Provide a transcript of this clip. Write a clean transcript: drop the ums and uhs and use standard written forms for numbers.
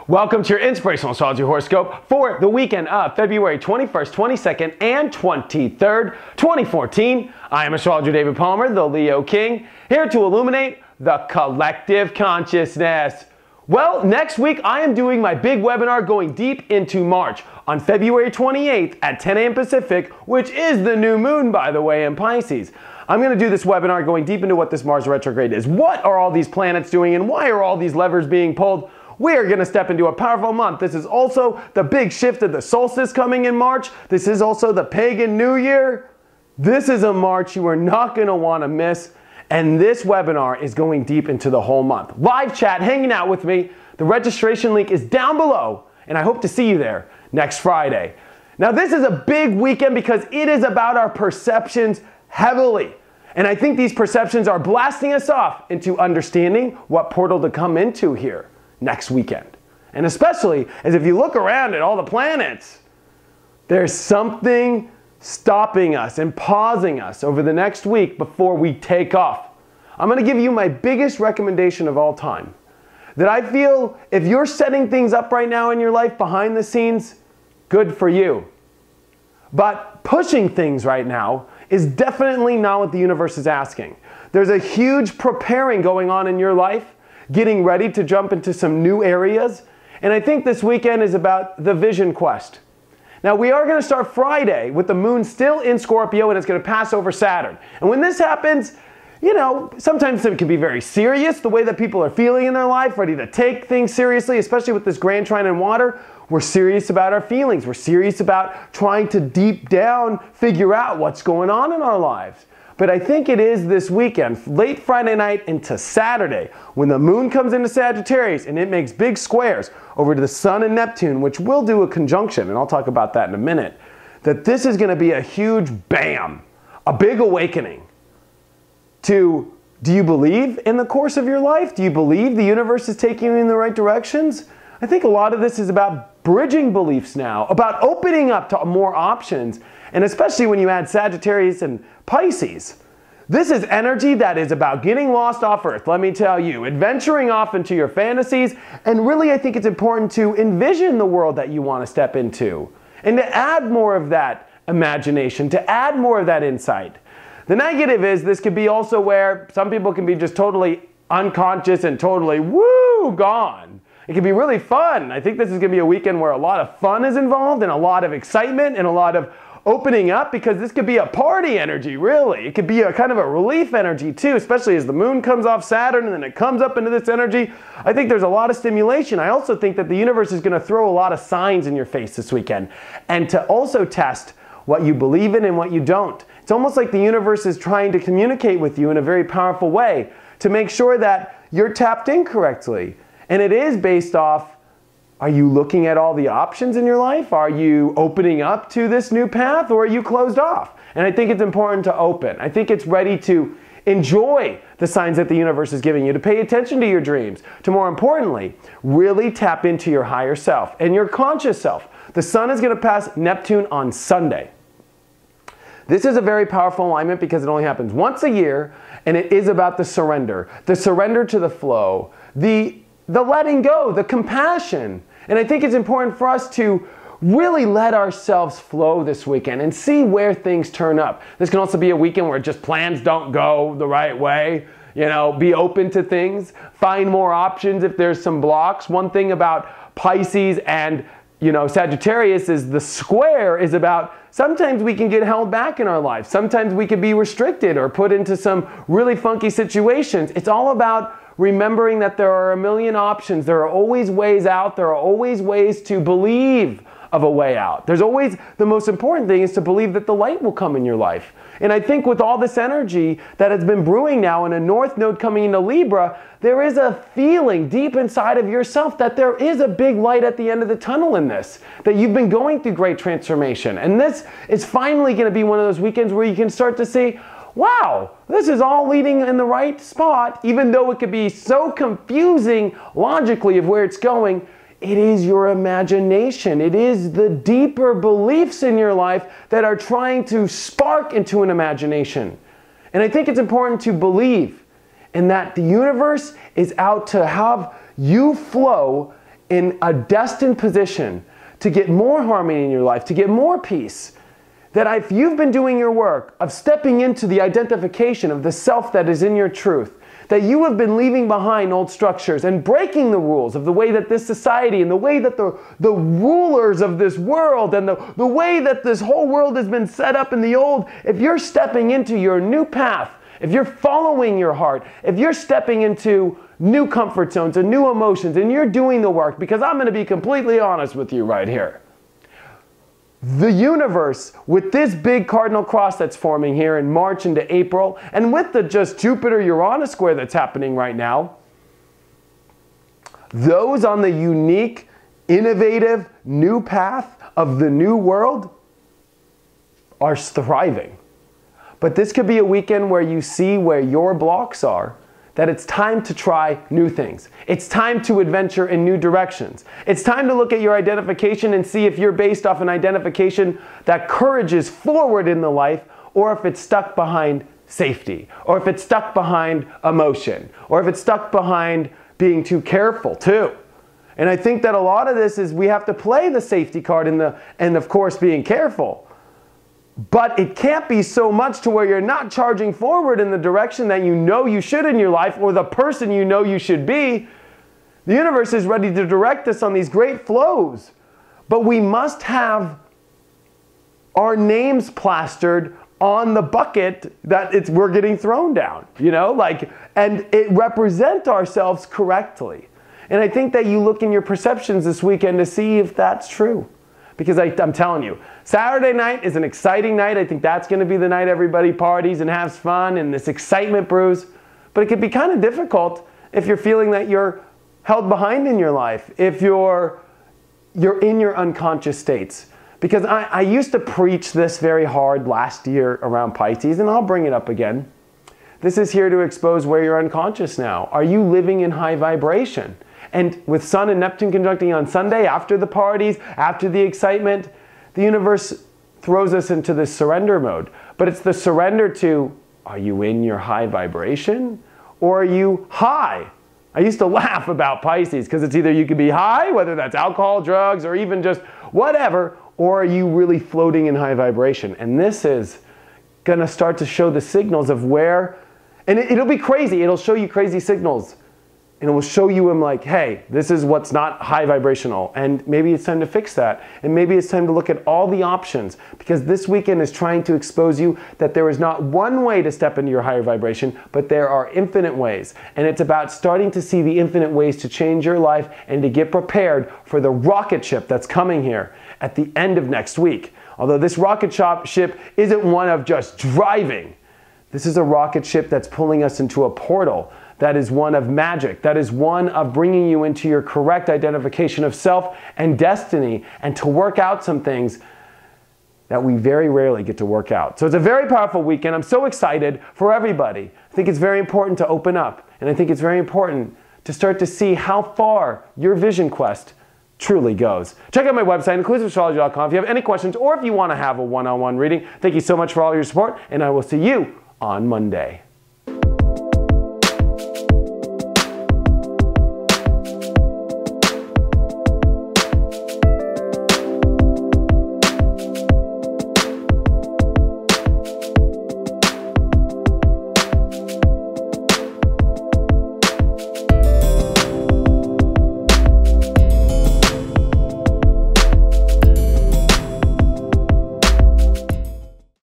Welcome to your Inspirational Astrology Horoscope for the weekend of February 21st, 22nd, and 23rd, 2014. I am Astrologer David Palmer, the Leo King, here to illuminate the collective consciousness. Well, next week I am doing my big webinar going deep into March on February 28th at 10 a.m. Pacific, which is the new moon, by the way, in Pisces. I'm going to do this webinar going deep into what this Mars retrograde is. What are all these planets doing and why are all these levers being pulled? We are going to step into a powerful month. This is also the big shift of the solstice coming in March. This is also the pagan new year. This is a March you are not going to want to miss. And this webinar is going deep into the whole month. Live chat, hanging out with me. The registration link is down below. And I hope to see you there next Friday. Now this is a big weekend because it is about our perceptions heavily. And I think these perceptions are blasting us off into understanding what portal to come into here next weekend. And especially as if you look around at all the planets, there's something stopping us and pausing us over the next week before we take off. I'm going to give you my biggest recommendation of all time. That I feel if you're setting things up right now in your life behind the scenes, good for you. But pushing things right now is definitely not what the universe is asking. There's a huge preparing going on in your life, getting ready to jump into some new areas. And I think this weekend is about the vision quest. Now we are going to start Friday with the moon still in Scorpio and it's going to pass over Saturn. And when this happens, you know, sometimes it can be very serious, the way that people are feeling in their life, ready to take things seriously, especially with this grand trine in water. We're serious about our feelings. We're serious about trying to deep down figure out what's going on in our lives. But I think it is this weekend, late Friday night into Saturday, when the moon comes into Sagittarius and it makes big squares over to the sun and Neptune, which will do a conjunction, and I'll talk about that in a minute, that this is going to be a huge bam, a big awakening to, do you believe in the course of your life? Do you believe the universe is taking you in the right directions? I think a lot of this is about bridging beliefs now, about opening up to more options, and especially when you add Sagittarius and Pisces. This is energy that is about getting lost off Earth, let me tell you, adventuring off into your fantasies, and really I think it's important to envision the world that you want to step into, and to add more of that imagination, to add more of that insight. The negative is this could be also where some people can be just totally unconscious and totally woo, gone. It can be really fun. I think this is going to be a weekend where a lot of fun is involved and a lot of excitement and a lot of opening up, because this could be a party energy, really. It could be a kind of a relief energy too, especially as the moon comes off Saturn and then it comes up into this energy. I think there's a lot of stimulation. I also think that the universe is going to throw a lot of signs in your face this weekend, and to also test what you believe in and what you don't. It's almost like the universe is trying to communicate with you in a very powerful way to make sure that you're tapped in correctly. And it is based off, are you looking at all the options in your life? Are you opening up to this new path, or are you closed off? And I think it's important to open. I think it's ready to enjoy the signs that the universe is giving you, to pay attention to your dreams, to more importantly, really tap into your higher self and your conscious self. The sun is going to pass Neptune on Sunday. This is a very powerful alignment because it only happens once a year, and it is about the surrender to the flow, the letting go, the compassion. And I think it's important for us to really let ourselves flow this weekend and see where things turn up. This can also be a weekend where just plans don't go the right way. You know, be open to things, find more options if there's some blocks. One thing about Pisces and, you know, Sagittarius is the square is about sometimes we can get held back in our life. Sometimes we can be restricted or put into some really funky situations. It's all about remembering that there are a million options. There are always ways out. There are always ways to believe of a way out. There's always, the most important thing is to believe that the light will come in your life. And I think with all this energy that has been brewing now and a North Node coming into Libra, there is a feeling deep inside of yourself that there is a big light at the end of the tunnel in this, that you've been going through great transformation. And this is finally going to be one of those weekends where you can start to see, wow, this is all leading in the right spot, even though it could be so confusing logically of where it's going. It is your imagination. It is the deeper beliefs in your life that are trying to spark into an imagination. And I think it's important to believe in that the universe is out to have you flow in a destined position to get more harmony in your life, to get more peace. That if you've been doing your work of stepping into the identification of the self that is in your truth, that you have been leaving behind old structures and breaking the rules of the way that this society and the way that the rulers of this world and the way that this whole world has been set up in the old, if you're stepping into your new path, if you're following your heart, if you're stepping into new comfort zones and new emotions and you're doing the work, because I'm going to be completely honest with you right here. The universe, with this big cardinal cross that's forming here in March into April, and with the just Jupiter-Uranus square that's happening right now, those on the unique, innovative, new path of the new world are thriving. But this could be a weekend where you see where your blocks are, that it's time to try new things. It's time to adventure in new directions. It's time to look at your identification and see if you're based off an identification that courages forward in the life, or if it's stuck behind safety, or if it's stuck behind emotion, or if it's stuck behind being too careful too. And I think that a lot of this is we have to play the safety card and of course being careful. But it can't be so much to where you're not charging forward in the direction that you know you should in your life, or the person you know you should be. The universe is ready to direct us on these great flows. But we must have our names plastered on the bucket that we're getting thrown down, and it represent ourselves correctly. And I think that you look in your perceptions this weekend to see if that's true. Because I'm telling you, Saturday night is an exciting night. I think that's going to be the night everybody parties and has fun and this excitement brews. But it could be kind of difficult if you're feeling that you're held behind in your life, if you're in your unconscious states. Because I used to preach this very hard last year around Pisces, and I'll bring it up again. This is here to expose where you're unconscious now. Are you living in high vibration? And with Sun and Neptune conjuncting on Sunday, after the parties, after the excitement, the universe throws us into this surrender mode. But it's the surrender to, are you in your high vibration? Or are you high? I used to laugh about Pisces because it's either you could be high, whether that's alcohol, drugs, or even just whatever, or are you really floating in high vibration? And this is going to start to show the signals of where, and it'll be crazy. It'll show you crazy signals. And it will show you like, hey, this is what's not high vibrational. And maybe it's time to fix that. And maybe it's time to look at all the options. Because this weekend is trying to expose you that there is not one way to step into your higher vibration, but there are infinite ways. And it's about starting to see the infinite ways to change your life and to get prepared for the rocket ship that's coming here at the end of next week. Although this rocket ship isn't one of just driving. This is a rocket ship that's pulling us into a portal. That is one of magic. That is one of bringing you into your correct identification of self and destiny, and to work out some things that we very rarely get to work out. So it's a very powerful weekend. I'm so excited for everybody. I think it's very important to open up, and I think it's very important to start to see how far your vision quest truly goes. Check out my website, inclusiveastrology.com, if you have any questions or if you want to have a one-on-one reading. Thank you so much for all your support, and I will see you on Monday.